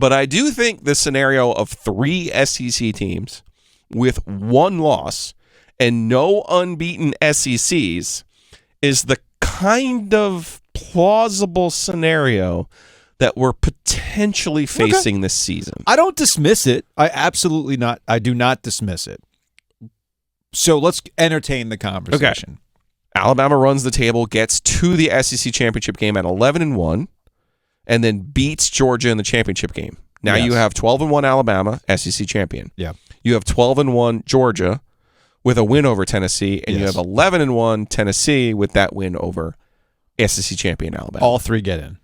But I do think the scenario of 3 SEC teams with 1 loss and no unbeaten SECs is the kind of plausible scenario that we're potentially facing this season. I don't dismiss it. I do not dismiss it. So let's entertain the conversation. Okay. Alabama runs the table, gets to the SEC championship game at 11-1, and then beats Georgia in the championship game. Now you have 12-1 Alabama, SEC champion. Yeah. You have 12-1 Georgia with a win over Tennessee, and you have 11-1 Tennessee with that win over SEC champion Alabama. All 3 get in.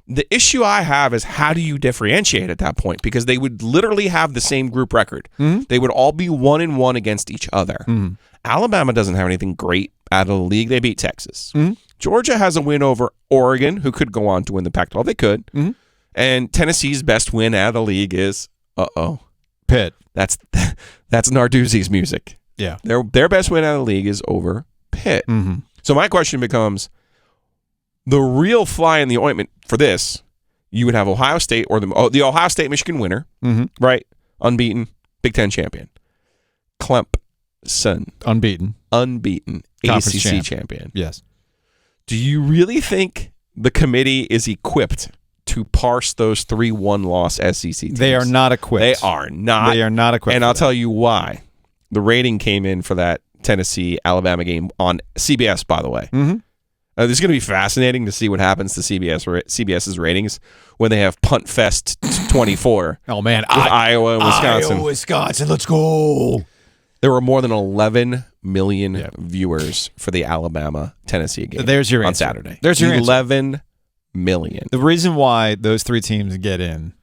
The issue I have is how do you differentiate at that point? Because they would literally have the same group record. Mm-hmm. They would all be 1-1 against each other. Mm-hmm. Alabama doesn't have anything great out of the league. They beat Texas. Mm-hmm. Georgia has a win over Oregon, who could go on to win the Pac-12. They could. Mm-hmm. And Tennessee's best win out of the league is, Pitt. That's Narduzzi's music. Yeah. Their best win out of the league is over Pitt. Mm-hmm. So my question becomes, the real fly in the ointment for this, you would have Ohio State or the Ohio State-Michigan winner, right? Unbeaten, Big Ten champion. Clemson. Unbeaten Conference ACC champion. Yes. Do you really think the committee is equipped to parse those 3 1-loss SEC teams? They are not equipped. They are not equipped. And I'll tell you why. The rating came in for that Tennessee-Alabama game on CBS, by the way. Mm-hmm. This is going to be fascinating to see what happens to CBS's ratings when they have Punt Fest 24. Oh, man. With Iowa and Wisconsin. Iowa, Wisconsin, let's go. There were more than 11 million viewers for the Alabama-Tennessee game. There's your on answer. Saturday. There's your 11 million. The reason why those 3 teams get in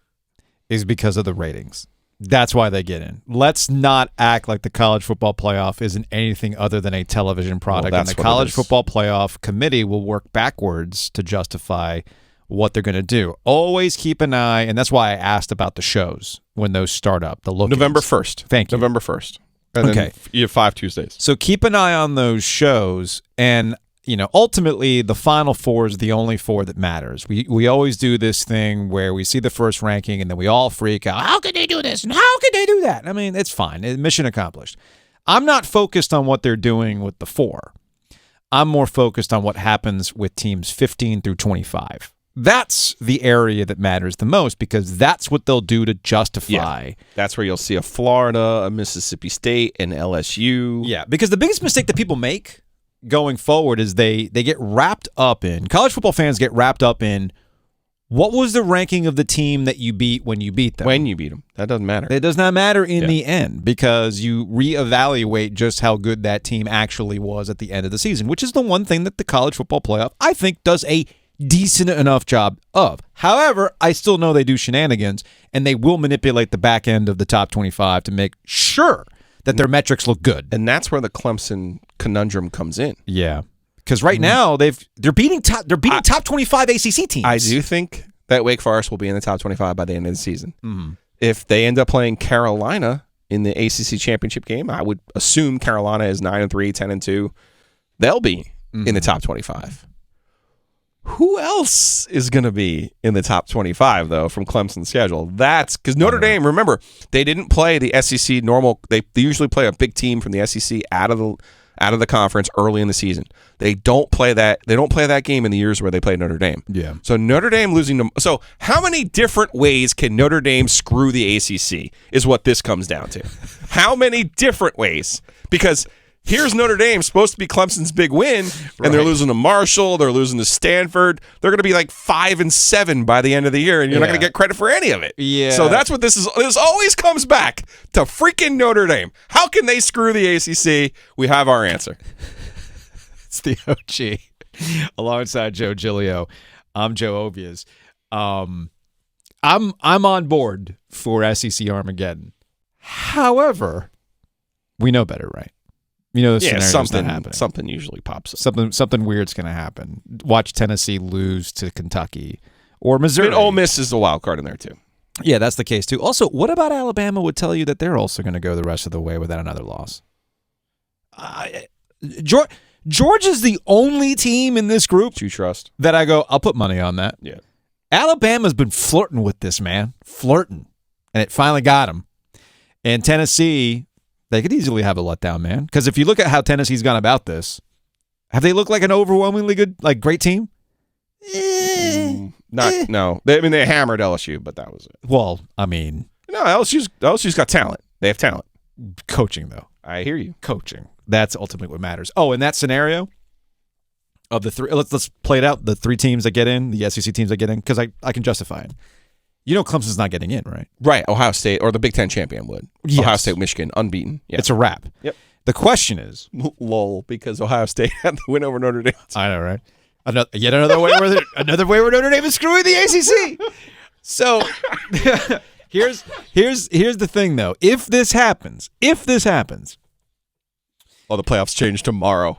is because of the ratings. That's why they get in. Let's not act like the college football playoff isn't anything other than a television product. Well, and the college football playoff committee will work backwards to justify what they're going to do. Always keep an eye, and that's why I asked about the shows when those start up. The look-ins. November 1st. Thank you. November 1st. And okay. Then you have 5 Tuesdays. So keep an eye on those shows, and ultimately the Final Four is the only 4 that matters. We always do this thing where we see the first ranking and then we all freak out. How could they do this? And how could they do that? I mean, it's fine. Mission accomplished. I'm not focused on what they're doing with the 4. I'm more focused on what happens with teams 15 through 25. That's the area that matters the most because that's what they'll do to justify. Yeah. That's where you'll see a Florida, a Mississippi State, an LSU. Yeah, because the biggest mistake that people make going forward is they get wrapped up in, college football fans get wrapped up in, what was the ranking of the team that you beat when you beat them? When you beat them. That doesn't matter. It does not matter in the end because you reevaluate just how good that team actually was at the end of the season, which is the one thing that the college football playoff, I think, does a decent enough job of. However, I still know they do shenanigans, and they will manipulate the back end of the top 25 to make sure that their metrics look good. And that's where the Clemson conundrum comes in. Yeah. Because right now they're beating top 25 ACC teams. I do think that Wake Forest will be in the top 25 by the end of the season. Mm-hmm. If they end up playing Carolina in the ACC championship game, I would assume Carolina is 9-3, 10-2. They'll be in the top 25. Who else is going to be in the top 25, though, from Clemson's schedule? That's because Notre Dame, remember, they didn't play the SEC normal. They usually play a big team from the SEC out of the conference early in the season. They don't play that. They don't play that game in the years where they played Notre Dame. Yeah. So Notre Dame losing to. So how many different ways can Notre Dame screw the ACC? Is what this comes down to. How many different ways? Because here's Notre Dame, supposed to be Clemson's big win, and they're losing to Marshall, they're losing to Stanford. They're going to be like 5-7 by the end of the year, and you're not going to get credit for any of it. Yeah. So that's what this is. This always comes back to freaking Notre Dame. How can they screw the ACC? We have our answer. It's the OG. Alongside Joe Giglio, I'm Joe Ovies. I'm on board for SEC Armageddon. However, we know better, right? You know, something usually pops up. Something weird's going to happen. Watch Tennessee lose to Kentucky or Missouri. I mean, Ole Miss is the wild card in there too. Yeah, that's the case too. Also, what about Alabama would tell you that they're also going to go the rest of the way without another loss? Georgia's the only team in this group you trust that I go, I'll put money on that. Yeah. Alabama's been flirting with this, man. Flirting. And it finally got him. And Tennessee, they could easily have a letdown, man. Because if you look at how Tennessee's gone about this, have they looked like an overwhelmingly good, like, great team? No. They hammered LSU, but that was it. Well, I mean. No, LSU's got talent. They have talent. Coaching, though. I hear you. Coaching. That's ultimately what matters. Oh, in that scenario of the three, let's play it out. The three teams that get in, the SEC teams that get in, because I can justify it. You know Clemson's not getting in, right? Right. Ohio State or the Big Ten champion would. Yes. Ohio State, Michigan, unbeaten. Yeah. It's a wrap. Yep. The question is, lol, because Ohio State had the win over Notre Dame. I know, right? Another way where Notre Dame is screwing the ACC. So here's the thing, though. If this happens, Oh, the playoffs change tomorrow.